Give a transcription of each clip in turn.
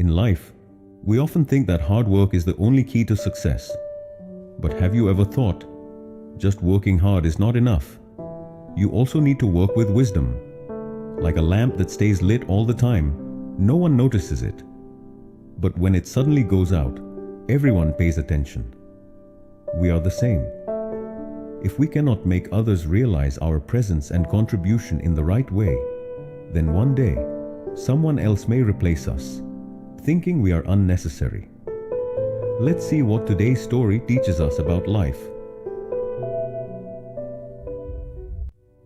In life, we often think that hard work is the only key to success. But have you ever thought, just working hard is not enough? You also need to work with wisdom. Like a lamp that stays lit all the time, no one notices it. But when it suddenly goes out, everyone pays attention. We are the same. If we cannot make others realize our presence and contribution in the right way, then one day, someone else may replace us, thinking we are unnecessary. Let's see what today's story teaches us about life.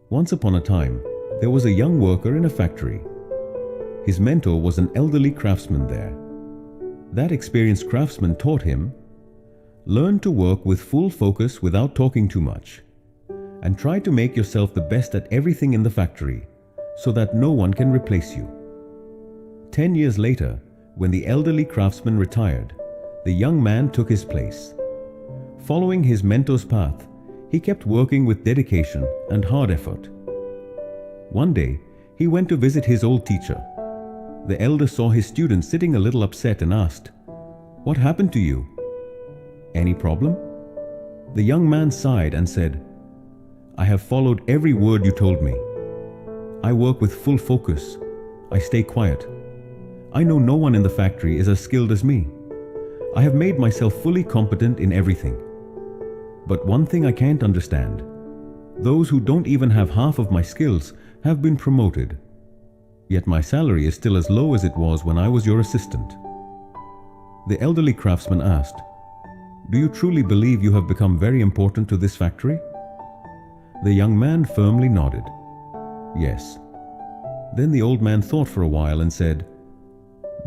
Once upon a time, there was a young worker in a factory. His mentor was an elderly craftsman there. That experienced craftsman taught him, learn to work with full focus without talking too much, and try to make yourself the best at everything in the factory, so that no one can replace you. 10 years later, when the elderly craftsman retired, the young man took his place. Following his mentor's path, he kept working with dedication and hard effort. One day, he went to visit his old teacher. The elder saw his student sitting a little upset and asked, "What happened to you? Any problem?" The young man sighed and said, "I have followed every word you told me. I work with full focus. I stay quiet. I know no one in the factory is as skilled as me. I have made myself fully competent in everything. But one thing I can't understand. Those who don't even have half of my skills have been promoted. Yet my salary is still as low as it was when I was your assistant." The elderly craftsman asked, "Do you truly believe you have become very important to this factory?" The young man firmly nodded. "Yes." Then the old man thought for a while and said,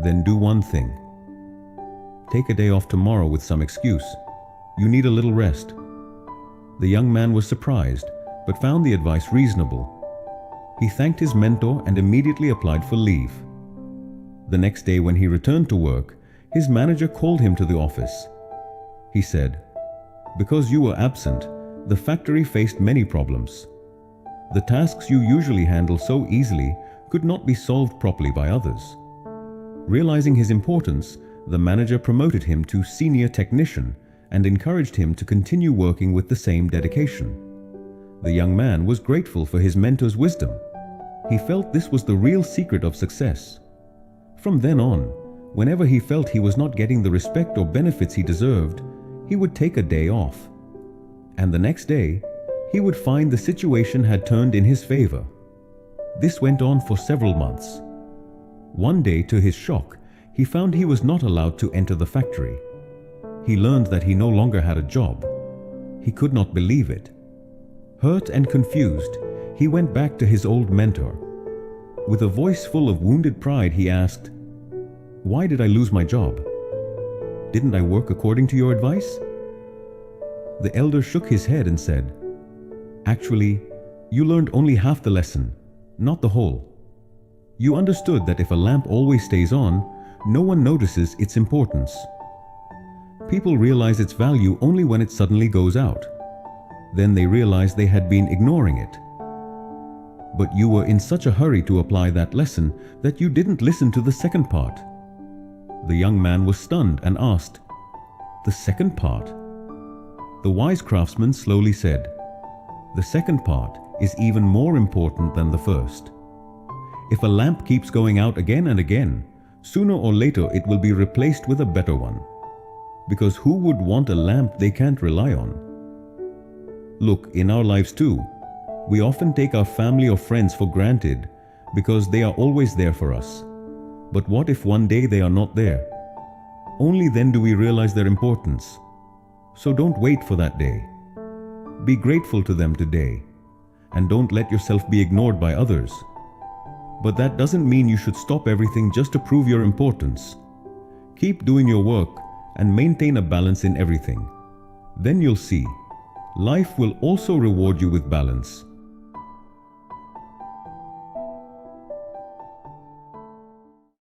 "Then do one thing. Take a day off tomorrow with some excuse. You need a little rest." The young man was surprised, but found the advice reasonable. He thanked his mentor and immediately applied for leave. The next day when he returned to work, his manager called him to the office. He said, "Because you were absent, the factory faced many problems. The tasks you usually handle so easily could not be solved properly by others." Realizing his importance, the manager promoted him to senior technician and encouraged him to continue working with the same dedication. The young man was grateful for his mentor's wisdom. He felt this was the real secret of success. From then on, whenever he felt he was not getting the respect or benefits he deserved, he would take a day off. And the next day, he would find the situation had turned in his favor. This went on for several months. One day, to his shock, he found he was not allowed to enter the factory. He learned that he no longer had a job. He could not believe it. Hurt and confused, he went back to his old mentor. With a voice full of wounded pride, he asked, "Why did I lose my job? Didn't I work according to your advice?" The elder shook his head and said, "Actually, you learned only half the lesson, not the whole. You understood that if a lamp always stays on, no one notices its importance. People realize its value only when it suddenly goes out. Then they realize they had been ignoring it. But you were in such a hurry to apply that lesson that you didn't listen to the second part." The young man was stunned and asked, "The second part?" The wise craftsman slowly said, "The second part is even more important than the first. If a lamp keeps going out again and again, sooner or later it will be replaced with a better one. Because who would want a lamp they can't rely on?" Look, in our lives too, we often take our family or friends for granted because they are always there for us. But what if one day they are not there? Only then do we realize their importance. So don't wait for that day. Be grateful to them today, and don't let yourself be ignored by others. But that doesn't mean you should stop everything just to prove your importance. Keep doing your work and maintain a balance in everything. Then you'll see, life will also reward you with balance.